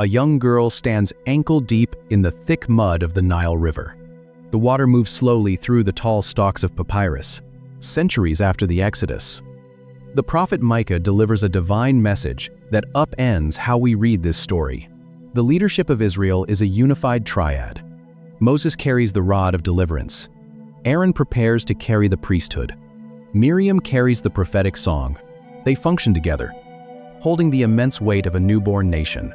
A young girl stands ankle-deep in the thick mud of the Nile River. The water moves slowly through the tall stalks of papyrus, centuries after the Exodus. The prophet Micah delivers a divine message that upends how we read this story. The leadership of Israel is a unified triad. Moses carries the rod of deliverance. Aaron prepares to carry the priesthood. Miriam carries the prophetic song. They function together, holding the immense weight of a newborn nation.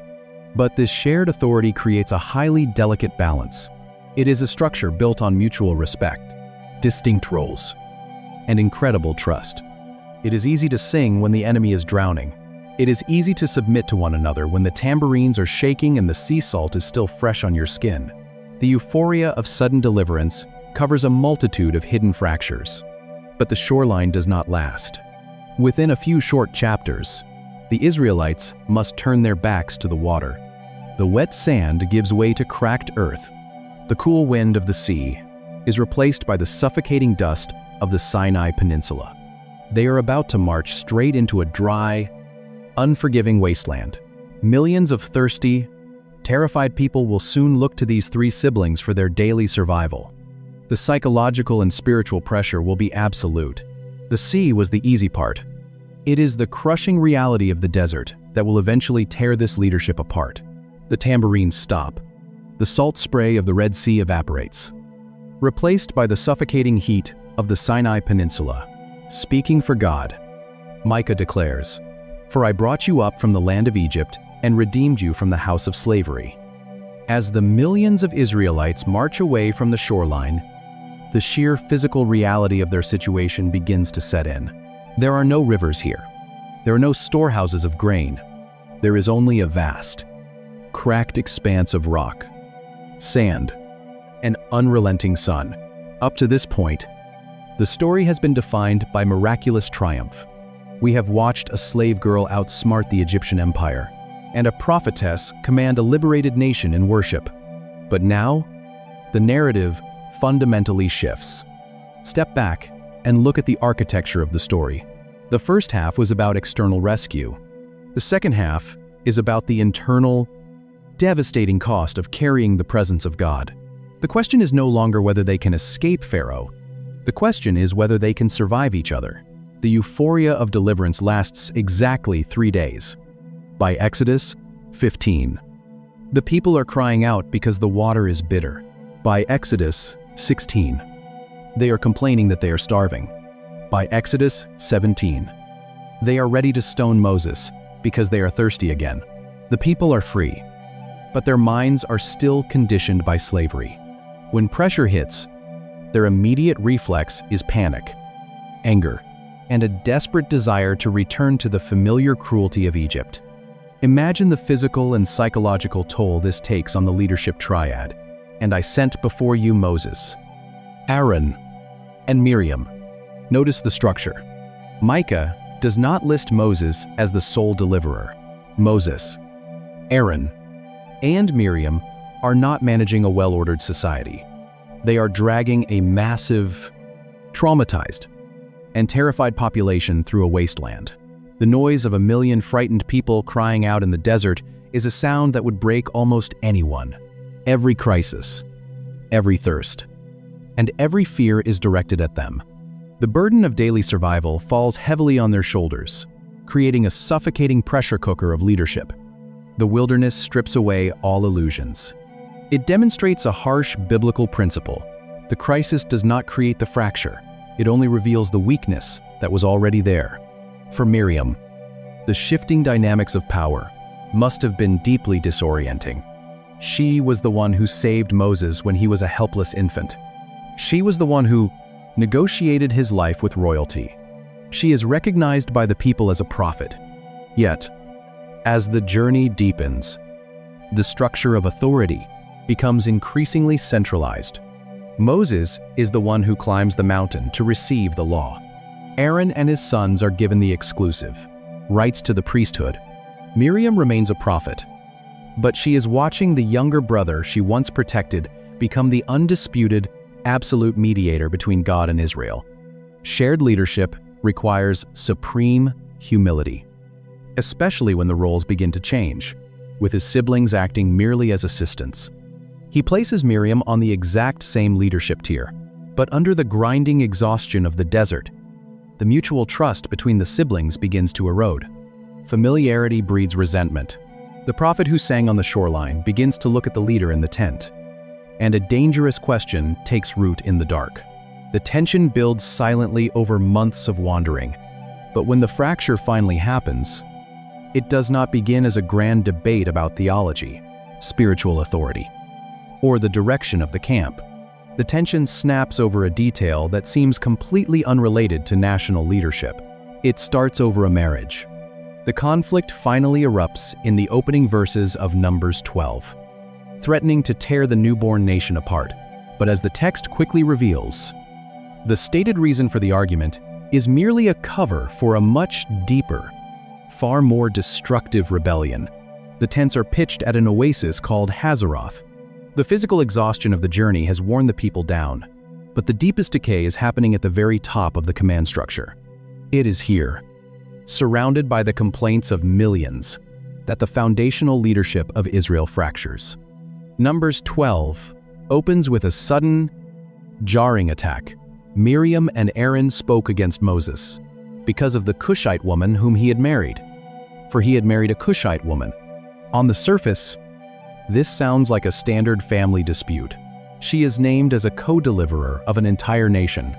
But this shared authority creates a highly delicate balance. It is a structure built on mutual respect, distinct roles, and incredible trust. It is easy to sing when the enemy is drowning. It is easy to submit to one another when the tambourines are shaking and the sea salt is still fresh on your skin. The euphoria of sudden deliverance covers a multitude of hidden fractures. But the shoreline does not last. Within a few short chapters, the Israelites must turn their backs to the water. The wet sand gives way to cracked earth. The cool wind of the sea is replaced by the suffocating dust of the Sinai Peninsula. They are about to march straight into a dry, unforgiving wasteland. Millions of thirsty, terrified people will soon look to these three siblings for their daily survival. The psychological and spiritual pressure will be absolute. The sea was the easy part. It is the crushing reality of the desert that will eventually tear this leadership apart. The tambourines stop. The salt spray of the Red Sea evaporates, replaced by the suffocating heat of the Sinai Peninsula. Speaking for God, Micah declares, "For I brought you up from the land of Egypt and redeemed you from the house of slavery." As the millions of Israelites march away from the shoreline, the sheer physical reality of their situation begins to set in. There are no rivers here. There are no storehouses of grain. There is only a vast, cracked expanse of rock, sand, and unrelenting sun. Up to this point, the story has been defined by miraculous triumph. We have watched a slave girl outsmart the Egyptian empire, and a prophetess command a liberated nation in worship. But now, the narrative fundamentally shifts. Step back and look at the architecture of the story. The first half was about external rescue. The second half is about the internal, devastating cost of carrying the presence of God. The question is no longer whether they can escape Pharaoh. The question is whether they can survive each other. The euphoria of deliverance lasts exactly 3 days. By Exodus 15, the people are crying out because the water is bitter. By Exodus 16, they are complaining that they are starving. By Exodus 17, they are ready to stone Moses because they are thirsty again. The people are free, but their minds are still conditioned by slavery. When pressure hits, their immediate reflex is panic, anger, and a desperate desire to return to the familiar cruelty of Egypt. Imagine the physical and psychological toll this takes on the leadership triad. "And I sent before you Moses, Aaron, and Miriam." Notice the structure. Micah does not list Moses as the sole deliverer. Moses, Aaron, and Miriam are not managing a well-ordered society. They are dragging a massive, traumatized, and terrified population through a wasteland. The noise of a million frightened people crying out in the desert is a sound that would break almost anyone. Every crisis, every thirst, and every fear is directed at them. The burden of daily survival falls heavily on their shoulders, creating a suffocating pressure cooker of leadership. The wilderness strips away all illusions. It demonstrates a harsh biblical principle. The crisis does not create the fracture. It only reveals the weakness that was already there. For Miriam, the shifting dynamics of power must have been deeply disorienting. She was the one who saved Moses when he was a helpless infant. She was the one who negotiated his life with royalty. She is recognized by the people as a prophet. Yet, as the journey deepens, the structure of authority becomes increasingly centralized. Moses is the one who climbs the mountain to receive the law. Aaron and his sons are given the exclusive rights to the priesthood. Miriam remains a prophet, but she is watching the younger brother she once protected become the undisputed, absolute mediator between God and Israel. Shared leadership requires supreme humility, especially when the roles begin to change. with his siblings acting merely as assistants. He places Miriam on the exact same leadership tier, but under the grinding exhaustion of the desert, the mutual trust between the siblings begins to erode. Familiarity breeds resentment. The prophet who sang on the shoreline begins to look at the leader in the tent, and a dangerous question takes root in the dark. The tension builds silently over months of wandering, but when the fracture finally happens, it does not begin as a grand debate about theology, spiritual authority, or the direction of the camp. The tension snaps over a detail that seems completely unrelated to national leadership. It starts over a marriage. The conflict finally erupts in the opening verses of Numbers 12, threatening to tear the newborn nation apart. But as the text quickly reveals, the stated reason for the argument is merely a cover for a much deeper, far more destructive rebellion. The tents are pitched at an oasis called Hazeroth. The physical exhaustion of the journey has worn the people down, but the deepest decay is happening at the very top of the command structure. It is here, surrounded by the complaints of millions, that the foundational leadership of Israel fractures. Numbers 12 opens with a sudden, jarring attack. Miriam and Aaron spoke against Moses because of the Cushite woman whom he had married, for he had married a Cushite woman. On the surface, this sounds like a standard family dispute. She is named as a co-deliverer of an entire nation.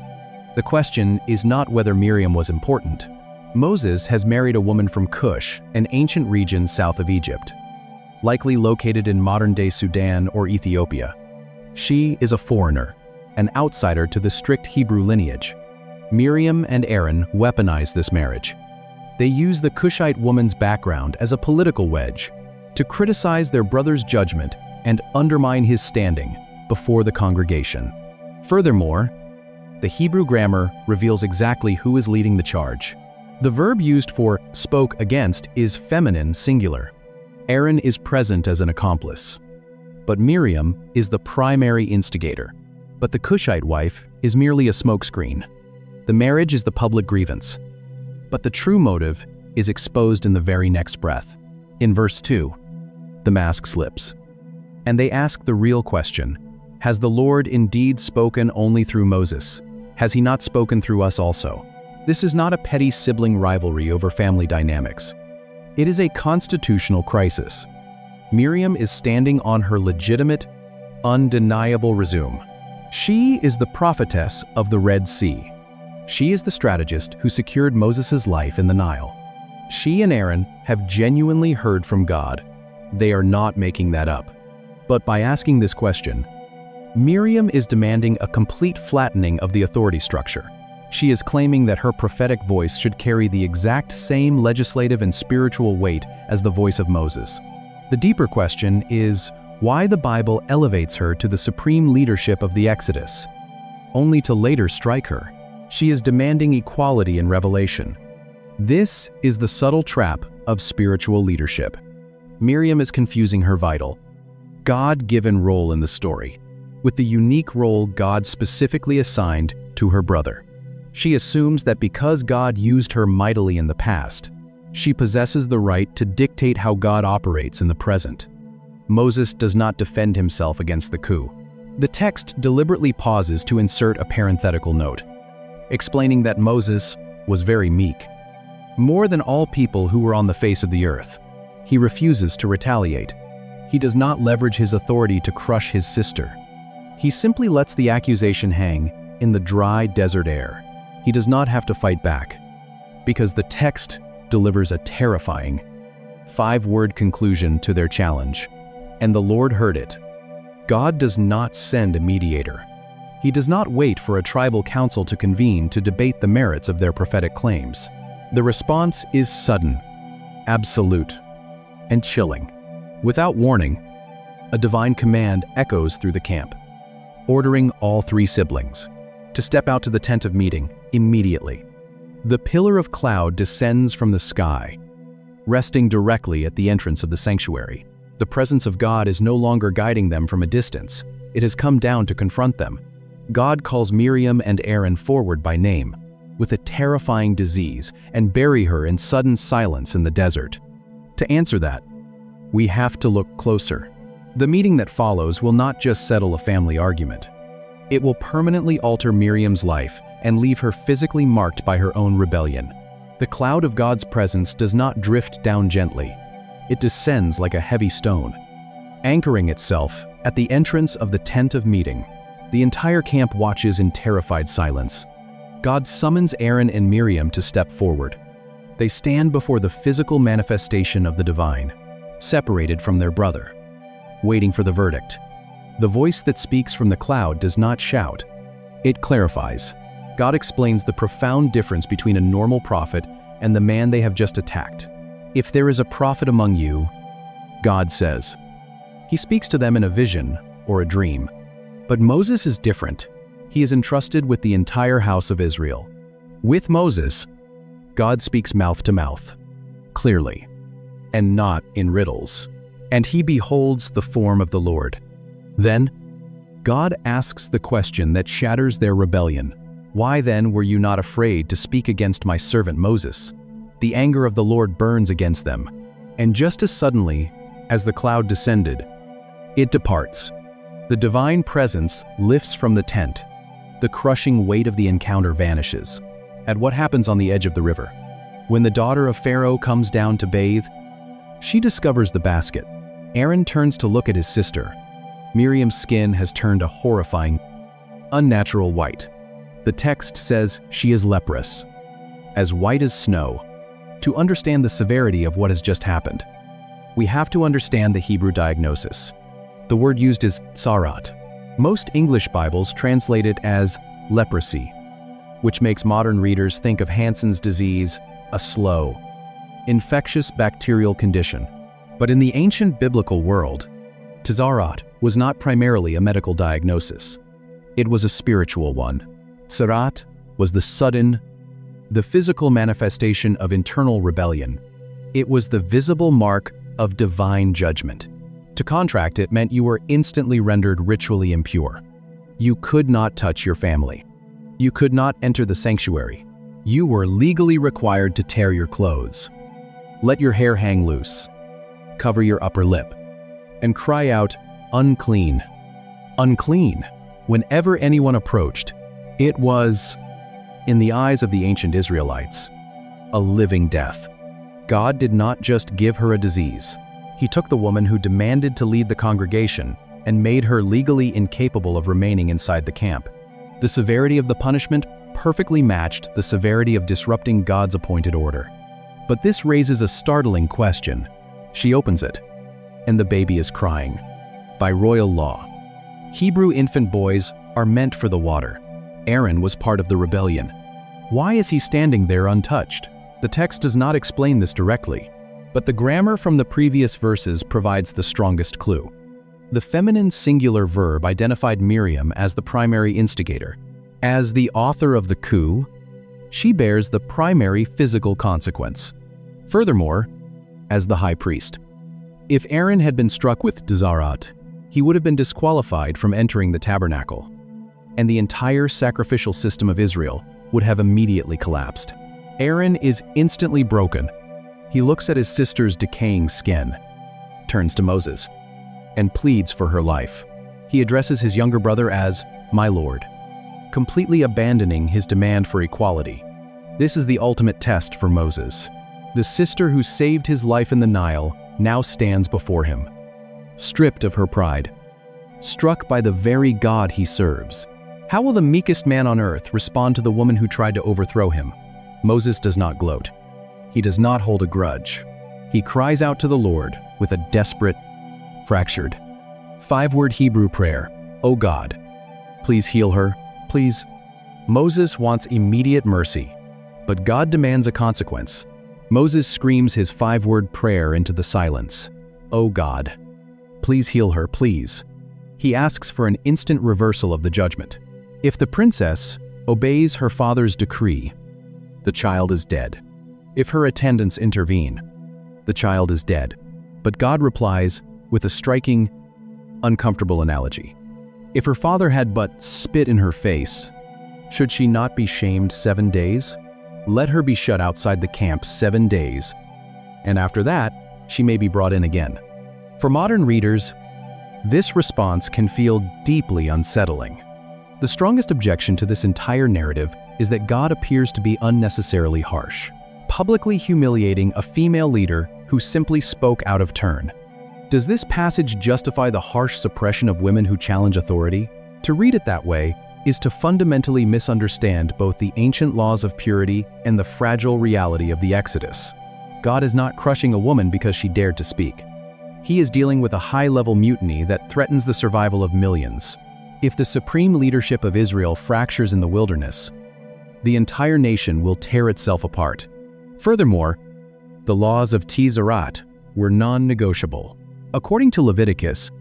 The question is not whether Miriam was important. Moses has married a woman from Cush, an ancient region south of Egypt, likely located in modern-day Sudan or Ethiopia. She is a foreigner, an outsider to the strict Hebrew lineage. Miriam and Aaron weaponize this marriage. They use the Cushite woman's background as a political wedge to criticize their brother's judgment and undermine his standing before the congregation. Furthermore, the Hebrew grammar reveals exactly who is leading the charge. The verb used for spoke against is feminine singular. Aaron is present as an accomplice, but Miriam is the primary instigator. But the Cushite wife is merely a smokescreen. The marriage is the public grievance, but the true motive is exposed in the very next breath. In verse 2, the mask slips, and they ask the real question: has the Lord indeed spoken only through Moses? Has he not spoken through us also? This is not a petty sibling rivalry over family dynamics. It is a constitutional crisis. Miriam is standing on her legitimate, undeniable resume. She is the prophetess of the Red Sea. She is the strategist who secured Moses' life in the Nile. She and Aaron have genuinely heard from God. They are not making that up. But by asking this question, Miriam is demanding a complete flattening of the authority structure. She is claiming that her prophetic voice should carry the exact same legislative and spiritual weight as the voice of Moses. The deeper question is why the Bible elevates her to the supreme leadership of the Exodus, only to later strike her. She is demanding equality in revelation. This is the subtle trap of spiritual leadership. Miriam is confusing her vital, God-given role in the story with the unique role God specifically assigned to her brother. She assumes that because God used her mightily in the past, she possesses the right to dictate how God operates in the present. Moses does not defend himself against the coup. The text deliberately pauses to insert a parenthetical note, explaining that Moses was very meek. More than all people who were on the face of the earth, he refuses to retaliate. He does not leverage his authority to crush his sister. He simply lets the accusation hang in the dry desert air. He does not have to fight back, because the text delivers a terrifying 5-word conclusion to their challenge. And the Lord heard it. God does not send a mediator. He does not wait for a tribal council to convene to debate the merits of their prophetic claims. The response is sudden, absolute, and chilling. Without warning, a divine command echoes through the camp, ordering all 3 siblings to step out to the tent of meeting immediately. The pillar of cloud descends from the sky, resting directly at the entrance of the sanctuary. The presence of God is no longer guiding them from a distance. It has come down to confront them. God calls Miriam and Aaron forward by name, with a terrifying disease, and bury her in sudden silence in the desert. To answer that, We have to look closer. The meeting that follows will not just settle a family argument. It will permanently alter Miriam's life and leave her physically marked by her own rebellion. The cloud of God's presence does not drift down gently. It descends like a heavy stone, anchoring itself at the entrance of the tent of meeting. The entire camp watches in terrified silence. God summons Aaron and Miriam to step forward. They stand before the physical manifestation of the divine, separated from their brother, waiting for the verdict. The voice that speaks from the cloud does not shout. It clarifies. God explains the profound difference between a normal prophet and the man they have just attacked. If there is a prophet among you, God says. He speaks to them in a vision or a dream. But Moses is different. He is entrusted with the entire house of Israel. With Moses, God speaks mouth to mouth, clearly, and not in riddles. And he beholds the form of the Lord. Then, God asks the question that shatters their rebellion. Why then were you not afraid to speak against my servant Moses? The anger of the Lord burns against them. And just as suddenly as the cloud descended, it departs. The divine presence lifts from the tent. The crushing weight of the encounter vanishes. At what happens on the edge of the river? When the daughter of Pharaoh comes down to bathe, she discovers the basket. Aaron turns to look at his sister. Miriam's skin has turned a horrifying, unnatural white. The text says she is leprous, as white as snow. To understand the severity of what has just happened, we have to understand the Hebrew diagnosis. The word used is tsarat. Most English Bibles translate it as leprosy, which makes modern readers think of Hansen's disease, a slow, infectious bacterial condition. But in the ancient biblical world, tsarat was not primarily a medical diagnosis. It was a spiritual one. Tsarat was the physical manifestation of internal rebellion. It was the visible mark of divine judgment. To contract it meant you were instantly rendered ritually impure. You could not touch your family. You could not enter the sanctuary. You were legally required to tear your clothes, let your hair hang loose, cover your upper lip, and cry out, "Unclean! Unclean!" Whenever anyone approached. It was, in the eyes of the ancient Israelites, a living death. God did not just give her a disease. He took the woman who demanded to lead the congregation and made her legally incapable of remaining inside the camp. The severity of the punishment perfectly matched the severity of disrupting God's appointed order. But this raises a startling question. She opens it, and the baby is crying. By royal law, Hebrew infant boys are meant for the water. Aaron was part of the rebellion. Why is he standing there untouched? The text does not explain this directly, but the grammar from the previous verses provides the strongest clue. The feminine singular verb identified Miriam as the primary instigator. As the author of the coup, she bears the primary physical consequence. Furthermore, as the high priest. If Aaron had been struck with tsarat, he would have been disqualified from entering the tabernacle, and the entire sacrificial system of Israel would have immediately collapsed. Aaron is instantly broken. He looks at his sister's decaying skin, turns to Moses, and pleads for her life. He addresses his younger brother as "my lord," completely abandoning his demand for equality. This is the ultimate test for Moses. The sister who saved his life in the Nile now stands before him, stripped of her pride, struck by the very God he serves. How will the meekest man on earth respond to the woman who tried to overthrow him? Moses does not gloat. He does not hold a grudge. He cries out to the Lord with a desperate, fractured, 5-word Hebrew prayer. "O God, please heal her, please." Moses wants immediate mercy, but God demands a consequence. Moses screams his 5-word prayer into the silence. "O God, please heal her, please." He asks for an instant reversal of the judgment. If the princess obeys her father's decree, the child is dead. If her attendants intervene, the child is dead. But God replies with a striking, uncomfortable analogy. If her father had but spit in her face, should she not be shamed 7 days? Let her be shut outside the camp 7 days, and after that, she may be brought in again. For modern readers, this response can feel deeply unsettling. The strongest objection to this entire narrative is that God appears to be unnecessarily harsh, publicly humiliating a female leader who simply spoke out of turn. Does this passage justify the harsh suppression of women who challenge authority? To read it that way is to fundamentally misunderstand both the ancient laws of purity and the fragile reality of the Exodus. God is not crushing a woman because she dared to speak. He is dealing with a high-level mutiny that threatens the survival of millions. If the supreme leadership of Israel fractures in the wilderness, the entire nation will tear itself apart. Furthermore, the laws of Tizarat were non-negotiable. According to Leviticus,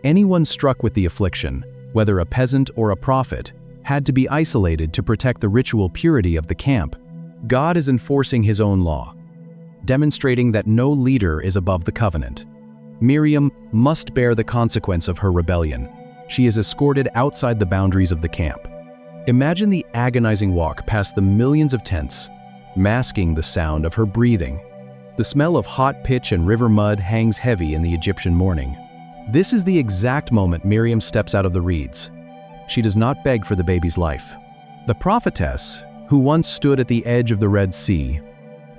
anyone struck with the affliction, whether a peasant or a prophet, had to be isolated to protect the ritual purity of the camp. God is enforcing his own law, demonstrating that no leader is above the covenant. Miriam must bear the consequence of her rebellion. She is escorted outside the boundaries of the camp. Imagine the agonizing walk past the millions of tents, masking the sound of her breathing. The smell of hot pitch and river mud hangs heavy in the Egyptian morning. This is the exact moment Miriam steps out of the reeds. She does not beg for the baby's life. The prophetess, who once stood at the edge of the Red Sea,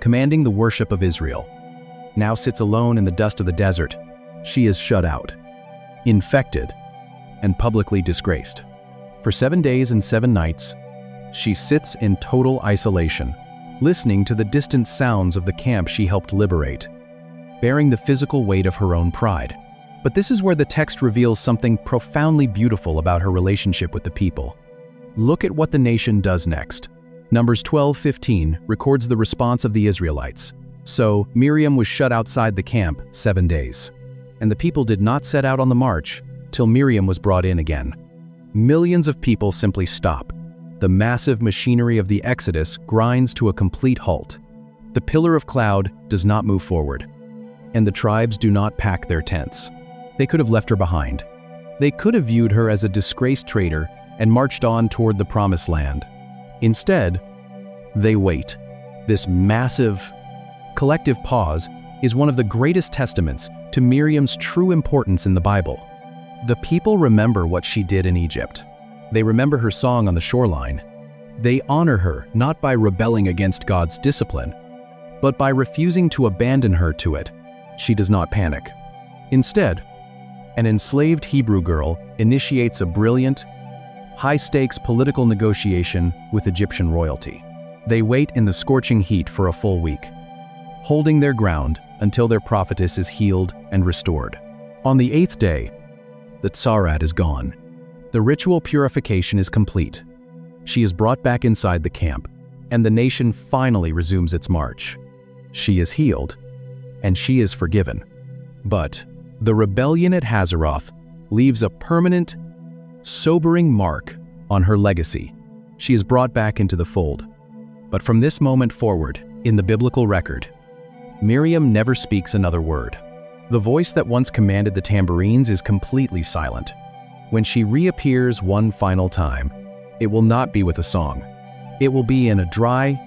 commanding the worship of Israel, now sits alone in the dust of the desert. She is shut out, infected, and publicly disgraced. For 7 days and 7 nights, she sits in total isolation, listening to the distant sounds of the camp she helped liberate, bearing the physical weight of her own pride. But this is where the text reveals something profoundly beautiful about her relationship with the people. Look at what the nation does next. Numbers 12:15 records the response of the Israelites. So Miriam was shut outside the camp 7 days, and the people did not set out on the march till Miriam was brought in again. Millions of people simply stop. The massive machinery of the Exodus grinds to a complete halt. The pillar of cloud does not move forward, and the tribes do not pack their tents. They could have left her behind. They could have viewed her as a disgraced traitor and marched on toward the promised land. Instead, they wait. This massive, collective pause is one of the greatest testaments to Miriam's true importance in the Bible. The people remember what she did in Egypt. They remember her song on the shoreline. They honor her not by rebelling against God's discipline, but by refusing to abandon her to it. She does not panic. Instead, an enslaved Hebrew girl initiates a brilliant, high-stakes political negotiation with Egyptian royalty. They wait in the scorching heat for a full week, holding their ground until their prophetess is healed and restored. On the 8th day, the Tsarat is gone. The ritual purification is complete. She is brought back inside the camp, and the nation finally resumes its march. She is healed, and she is forgiven. But the rebellion at Hazeroth leaves a permanent, sobering mark on her legacy. She is brought back into the fold. But from this moment forward, in the biblical record, Miriam never speaks another word. The voice that once commanded the tambourines is completely silent. When she reappears one final time, it will not be with a song. It will be in a dry,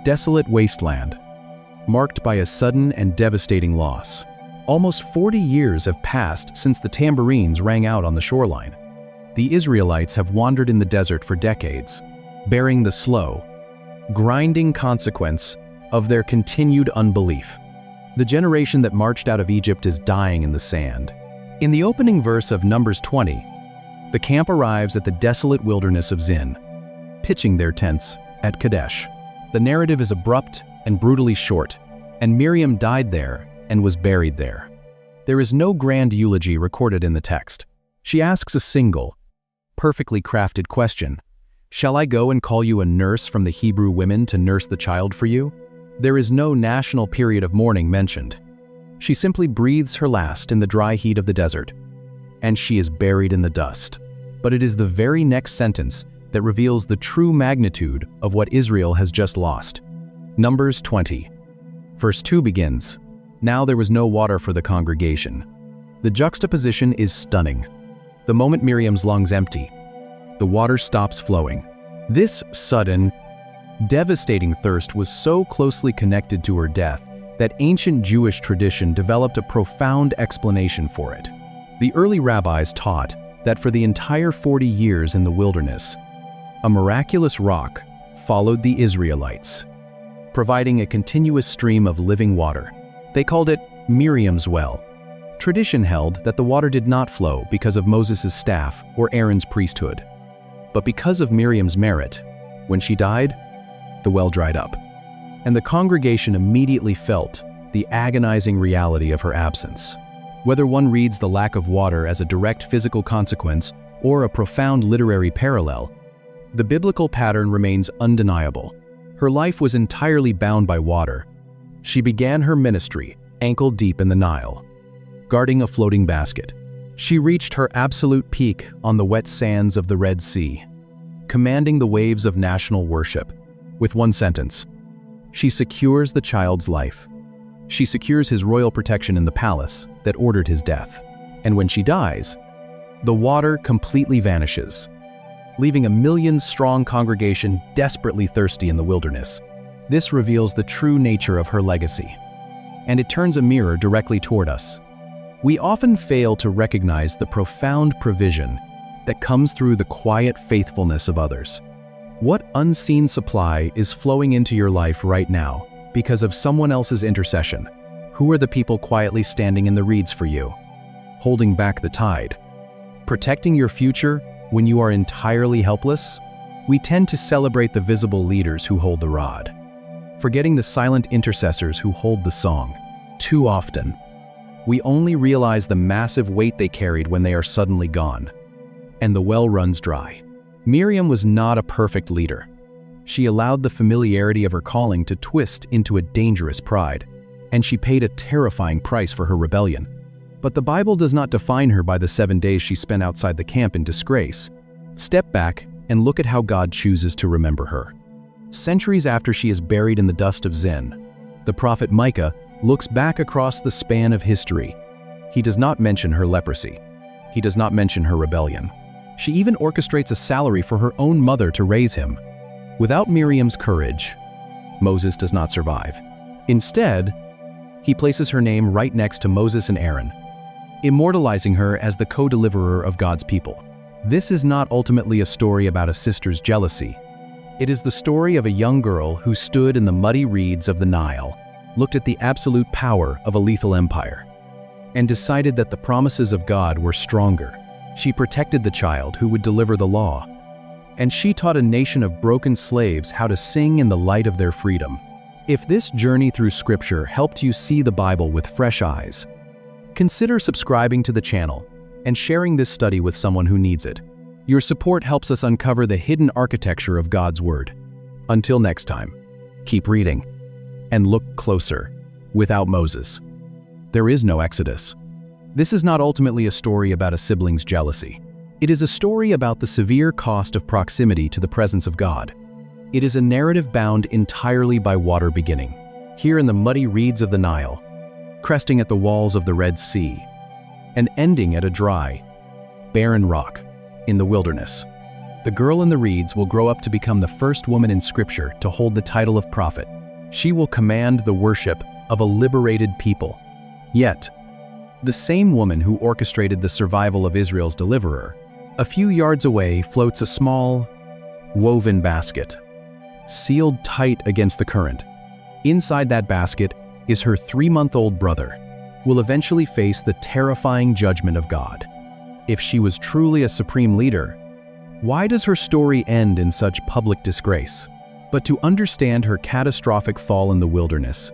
desolate wasteland, marked by a sudden and devastating loss. Almost 40 years have passed since the tambourines rang out on the shoreline. The Israelites have wandered in the desert for decades, bearing the slow, grinding consequence of their continued unbelief. The generation that marched out of Egypt is dying in the sand. In the opening verse of Numbers 20, the camp arrives at the desolate wilderness of Zin, pitching their tents at Kadesh. The narrative is abrupt and brutally short, and Miriam died there and was buried there. There is no grand eulogy recorded in the text. She asks a single, perfectly crafted question: "Shall I go and call you a nurse from the Hebrew women to nurse the child for you?" There is no national period of mourning mentioned. She simply breathes her last in the dry heat of the desert, and she is buried in the dust. But it is the very next sentence that reveals the true magnitude of what Israel has just lost. Numbers 20, verse 2 begins, "Now there was no water for the congregation." The juxtaposition is stunning. The moment Miriam's lungs empty, the water stops flowing. This sudden, devastating thirst was so closely connected to her death that ancient Jewish tradition developed a profound explanation for it. The early rabbis taught that for the entire 40 years in the wilderness, a miraculous rock followed the Israelites, providing a continuous stream of living water. They called it Miriam's well. Tradition held that the water did not flow because of Moses' staff or Aaron's priesthood, but because of Miriam's merit. When she died, the well dried up, and the congregation immediately felt the agonizing reality of her absence. Whether one reads the lack of water as a direct physical consequence or a profound literary parallel, the biblical pattern remains undeniable. Her life was entirely bound by water. She began her ministry ankle-deep in the Nile, guarding a floating basket. She reached her absolute peak on the wet sands of the Red Sea, commanding the waves of national worship. With one sentence, she secures the child's life. She secures his royal protection in the palace that ordered his death. And when she dies, the water completely vanishes, leaving a million-strong congregation desperately thirsty in the wilderness. This reveals the true nature of her legacy, and it turns a mirror directly toward us. We often fail to recognize the profound provision that comes through the quiet faithfulness of others. What unseen supply is flowing into your life right now because of someone else's intercession? Who are the people quietly standing in the reeds for you, holding back the tide, protecting your future when you are entirely helpless? We tend to celebrate the visible leaders who hold the rod, forgetting the silent intercessors who hold the song. Too often, we only realize the massive weight they carried when they are suddenly gone, and the well runs dry. Miriam was not a perfect leader. She allowed the familiarity of her calling to twist into a dangerous pride, and she paid a terrifying price for her rebellion. But the Bible does not define her by the 7 days she spent outside the camp in disgrace. Step back and look at how God chooses to remember her. Centuries after she is buried in the dust of Zin, the prophet Micah looks back across the span of history. He does not mention her leprosy. He does not mention her rebellion. She even orchestrates a salary for her own mother to raise him. Without Miriam's courage, Moses does not survive. Instead, he places her name right next to Moses and Aaron, immortalizing her as the co-deliverer of God's people. This is not ultimately a story about a sister's jealousy. It is the story of a young girl who stood in the muddy reeds of the Nile, looked at the absolute power of a lethal empire, and decided that the promises of God were stronger. She protected the child who would deliver the law, and she taught a nation of broken slaves how to sing in the light of their freedom. If this journey through Scripture helped you see the Bible with fresh eyes, consider subscribing to the channel and sharing this study with someone who needs it. Your support helps us uncover the hidden architecture of God's Word. Until next time, keep reading and look closer. Without Moses, there is no Exodus. This is not ultimately a story about a sibling's jealousy. It is a story about the severe cost of proximity to the presence of God. It is a narrative bound entirely by water, beginning here in the muddy reeds of the Nile, cresting at the walls of the Red Sea, and ending at a dry, barren rock in the wilderness. The girl in the reeds will grow up to become the first woman in Scripture to hold the title of prophet. She will command the worship of a liberated people. Yet, the same woman who orchestrated the survival of Israel's deliverer, a few yards away floats a small, woven basket, sealed tight against the current. Inside that basket is her 3-month-old brother, who will eventually face the terrifying judgment of God. If she was truly a supreme leader, why does her story end in such public disgrace? But to understand her catastrophic fall in the wilderness,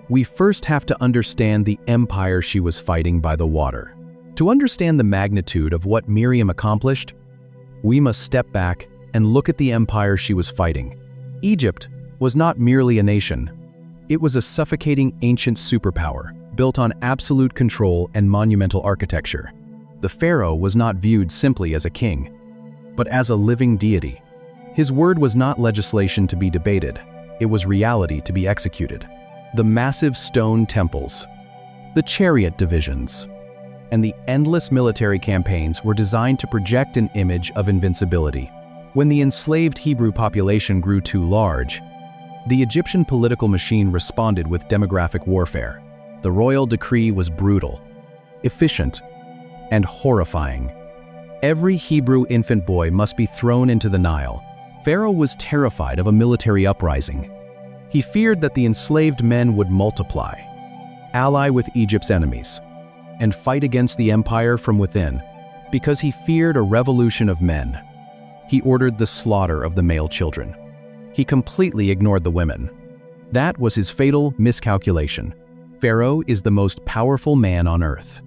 we first have to understand the empire she was fighting by the water. To understand the magnitude of what Miriam accomplished, we must step back and look at the empire she was fighting. Egypt was not merely a nation. It was a suffocating ancient superpower, built on absolute control and monumental architecture. The pharaoh was not viewed simply as a king, but as a living deity. His word was not legislation to be debated, it was reality to be executed. The massive stone temples, the chariot divisions, and the endless military campaigns were designed to project an image of invincibility. When the enslaved Hebrew population grew too large, The Egyptian political machine responded with demographic warfare. The royal decree was brutal, efficient, and horrifying. Every Hebrew infant boy must be thrown into the Nile. Pharaoh was terrified of a military uprising. He feared that the enslaved men would multiply, ally with Egypt's enemies, and fight against the empire from within. Because he feared a revolution of men, he ordered the slaughter of the male children. He completely ignored the women. That was his fatal miscalculation. Pharaoh is the most powerful man on earth.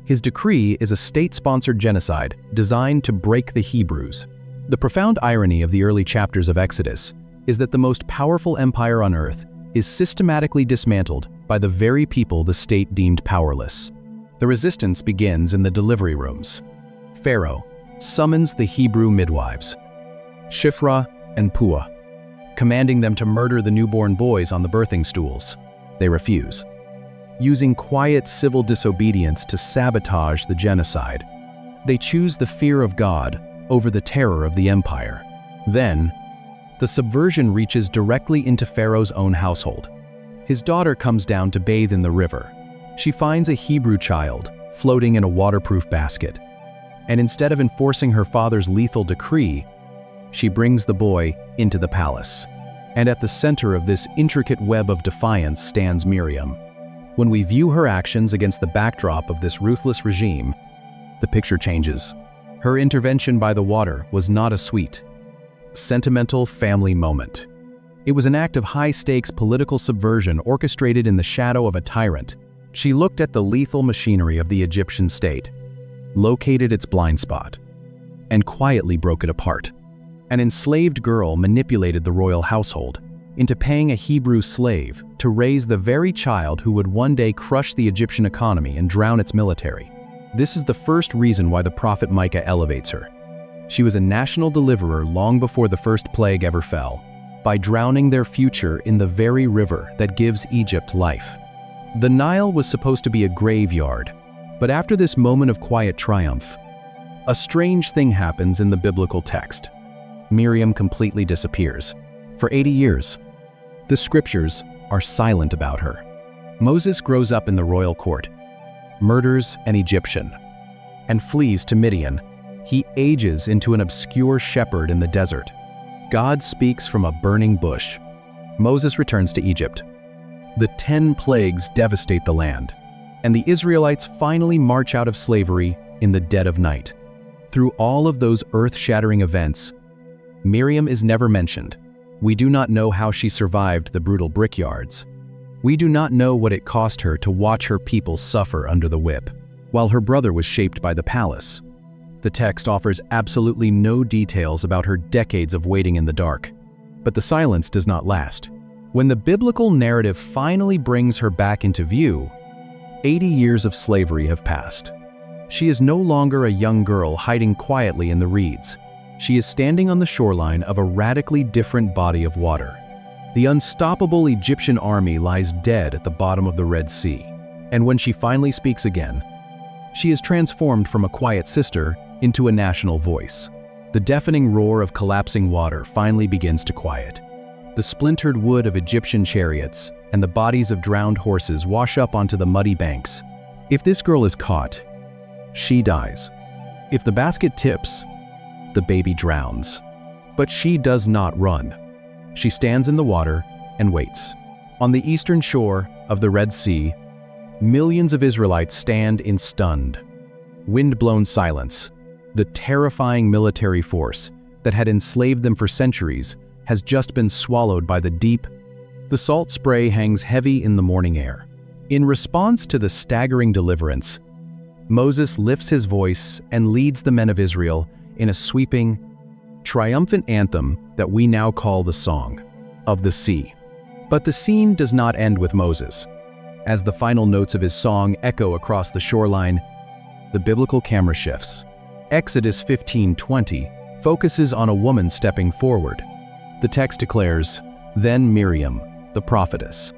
His decree is a state-sponsored genocide designed to break the Hebrews. The profound irony of the early chapters of Exodus is that the most powerful empire on earth is systematically dismantled by the very people the state deemed powerless. The resistance begins in the delivery rooms. Pharaoh summons the Hebrew midwives, Shiphrah and Puah, commanding them to murder the newborn boys on the birthing stools. They refuse, using quiet civil disobedience to sabotage the genocide. They choose the fear of God over the terror of the empire. Then, the subversion reaches directly into Pharaoh's own household. His daughter comes down to bathe in the river. She finds a Hebrew child floating in a waterproof basket. And instead of enforcing her father's lethal decree, she brings the boy into the palace. And at the center of this intricate web of defiance stands Miriam. When we view her actions against the backdrop of this ruthless regime, the picture changes. Her intervention by the water was not a sweet, sentimental family moment. It was an act of high-stakes political subversion orchestrated in the shadow of a tyrant. She looked at the lethal machinery of the Egyptian state, located its blind spot, and quietly broke it apart. An enslaved girl manipulated the royal household into paying a Hebrew slave to raise the very child who would one day crush the Egyptian economy and drown its military. This is the first reason why the prophet Micah elevates her. She was a national deliverer long before the first plague ever fell, by drowning their future in the very river that gives Egypt life. The Nile was supposed to be a graveyard, but after this moment of quiet triumph, a strange thing happens in the biblical text. Miriam completely disappears. For 80 years, the scriptures are silent about her. Moses grows up in the royal court, murders an Egyptian, and flees to Midian. He ages into an obscure shepherd in the desert. God speaks from a burning bush. Moses returns to Egypt. The 10 plagues devastate the land, and the Israelites finally march out of slavery in the dead of night. Through all of those earth-shattering events, Miriam is never mentioned. We do not know how she survived the brutal brickyards. We do not know what it cost her to watch her people suffer under the whip, while her brother was shaped by the palace. The text offers absolutely no details about her decades of waiting in the dark. But the silence does not last. When the biblical narrative finally brings her back into view, 80 years of slavery have passed. She is no longer a young girl hiding quietly in the reeds. She is standing on the shoreline of a radically different body of water. The unstoppable Egyptian army lies dead at the bottom of the Red Sea. And when she finally speaks again, she is transformed from a quiet sister into a national voice. The deafening roar of collapsing water finally begins to quiet. The splintered wood of Egyptian chariots and the bodies of drowned horses wash up onto the muddy banks. If this girl is caught, she dies. If the basket tips, the baby drowns. But she does not run. She stands in the water and waits. On the eastern shore of the Red Sea, millions of Israelites stand in stunned, wind-blown silence. The terrifying military force that had enslaved them for centuries has just been swallowed by the deep. The salt spray hangs heavy in the morning air. In response to the staggering deliverance, Moses lifts his voice and leads the men of Israel in a sweeping, triumphant anthem that we now call the Song of the Sea. But the scene does not end with Moses. As the final notes of his song echo across the shoreline, the biblical camera shifts. Exodus 15:20 focuses on a woman stepping forward. The text declares, "Then Miriam, the prophetess,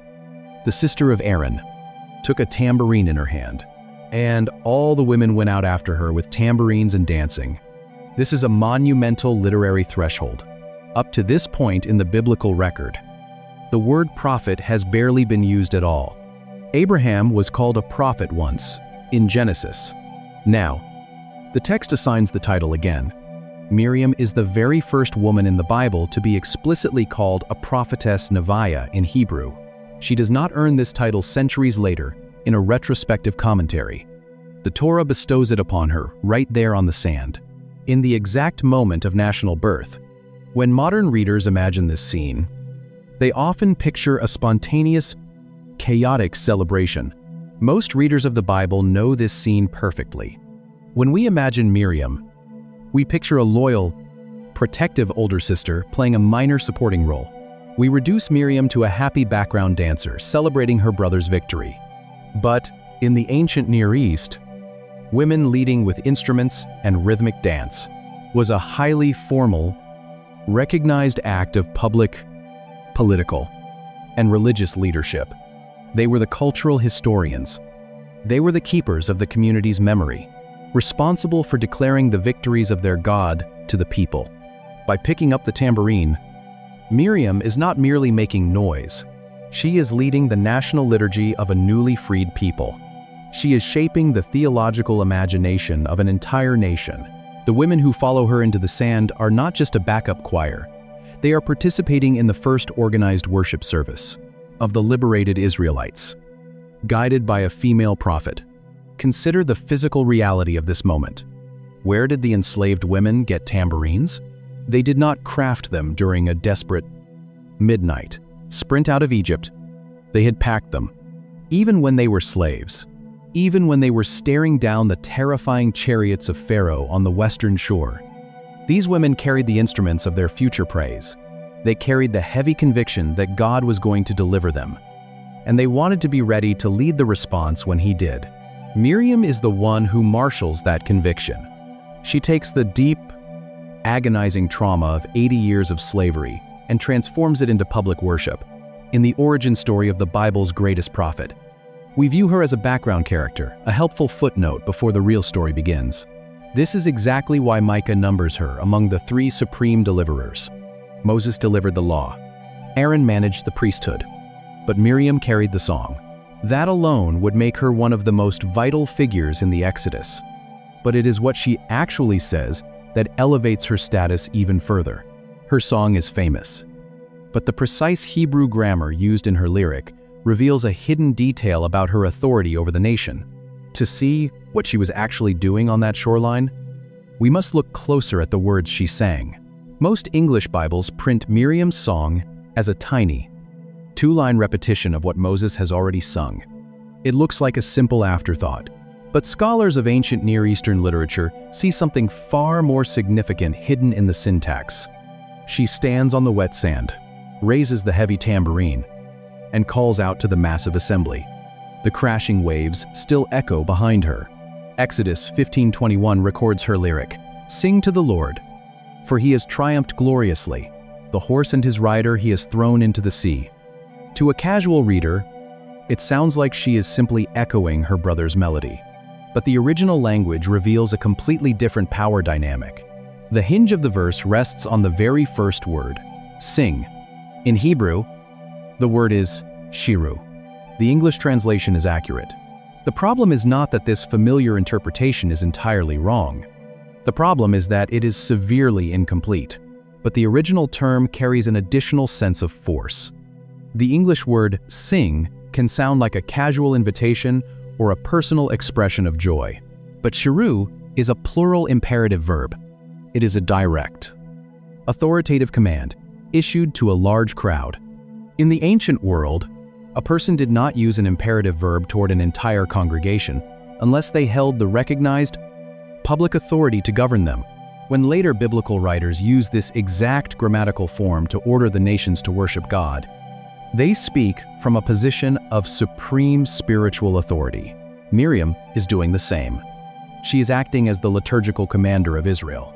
the sister of Aaron, took a tambourine in her hand, and all the women went out after her with tambourines and dancing." This is a monumental literary threshold. Up to this point in the biblical record, The word prophet has barely been used at all. Abraham was called a prophet once, in Genesis. Now, the text assigns the title again. Miriam is the very first woman in the Bible to be explicitly called a prophetess Neviah in Hebrew. She does not earn this title centuries later in a retrospective commentary. The Torah bestows it upon her right there on the sand, in the exact moment of national birth. When modern readers imagine this scene, they often picture a spontaneous, chaotic celebration. Most readers of the Bible know this scene perfectly. When we imagine Miriam, we picture a loyal, protective older sister playing a minor supporting role. We reduce Miriam to a happy background dancer celebrating her brother's victory. But in the ancient Near East, women leading with instruments and rhythmic dance was a highly formal, recognized act of public, political, and religious leadership. They were the cultural historians. They were the keepers of the community's memory, responsible for declaring the victories of their God to the people. By picking up the tambourine, Miriam is not merely making noise. She is leading the national liturgy of a newly freed people. She is shaping the theological imagination of an entire nation. The women who follow her into the sand are not just a backup choir. They are participating in the first organized worship service of the liberated Israelites, guided by a female prophet. Consider the physical reality of this moment. Where did the enslaved women get tambourines? They did not craft them during a desperate midnight sprint out of Egypt. They had packed them. Even when they were slaves, even when they were staring down the terrifying chariots of Pharaoh on the western shore, these women carried the instruments of their future praise. They carried the heavy conviction that God was going to deliver them, and they wanted to be ready to lead the response when He did. Miriam is the one who marshals that conviction. She takes the deep, agonizing trauma of 80 years of slavery and transforms it into public worship. In the origin story of the Bible's greatest prophet, we view her as a background character, a helpful footnote before the real story begins. This is exactly why Micah numbers her among the 3 supreme deliverers. Moses delivered the law. Aaron managed the priesthood. But Miriam carried the song. That alone would make her one of the most vital figures in the Exodus. But it is what she actually says that elevates her status even further. Her song is famous, but the precise Hebrew grammar used in her lyric reveals a hidden detail about her authority over the nation. To see what she was actually doing on that shoreline, we must look closer at the words she sang. Most English Bibles print Miriam's song as a tiny, 2-line repetition of what Moses has already sung. It looks like a simple afterthought, but scholars of ancient Near Eastern literature see something far more significant hidden in the syntax. She stands on the wet sand, raises the heavy tambourine, and calls out to the massive assembly. The crashing waves still echo behind her. Exodus 15:21 records her lyric, "Sing to the Lord, for He has triumphed gloriously. The horse and his rider He has thrown into the sea." To a casual reader, it sounds like she is simply echoing her brother's melody. But the original language reveals a completely different power dynamic. The hinge of the verse rests on the very first word, sing. In Hebrew, the word is shiru. The English translation is accurate. The problem is not that this familiar interpretation is entirely wrong. The problem is that it is severely incomplete. But the original term carries an additional sense of force. The English word sing can sound like a casual invitation or a personal expression of joy. But shiru is a plural imperative verb. It is a direct, authoritative command issued to a large crowd. In the ancient world, a person did not use an imperative verb toward an entire congregation unless they held the recognized public authority to govern them. When later biblical writers use this exact grammatical form to order the nations to worship God, they speak from a position of supreme spiritual authority. Miriam is doing the same. She is acting as the liturgical commander of Israel.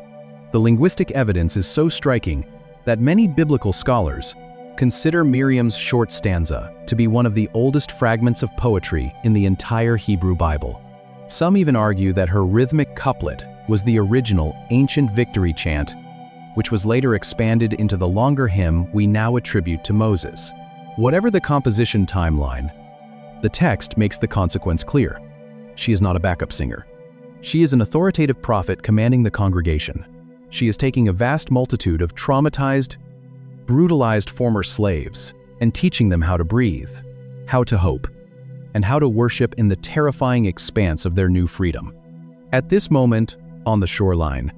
The linguistic evidence is so striking that many biblical scholars consider Miriam's short stanza to be one of the oldest fragments of poetry in the entire Hebrew Bible. Some even argue that her rhythmic couplet was the original ancient victory chant, which was later expanded into the longer hymn we now attribute to Moses. Whatever the composition timeline, the text makes the consequence clear. She is not a backup singer. She is an authoritative prophet commanding the congregation. She is taking a vast multitude of traumatized, brutalized former slaves and teaching them how to breathe, how to hope, and how to worship in the terrifying expanse of their new freedom. At this moment, on the shoreline,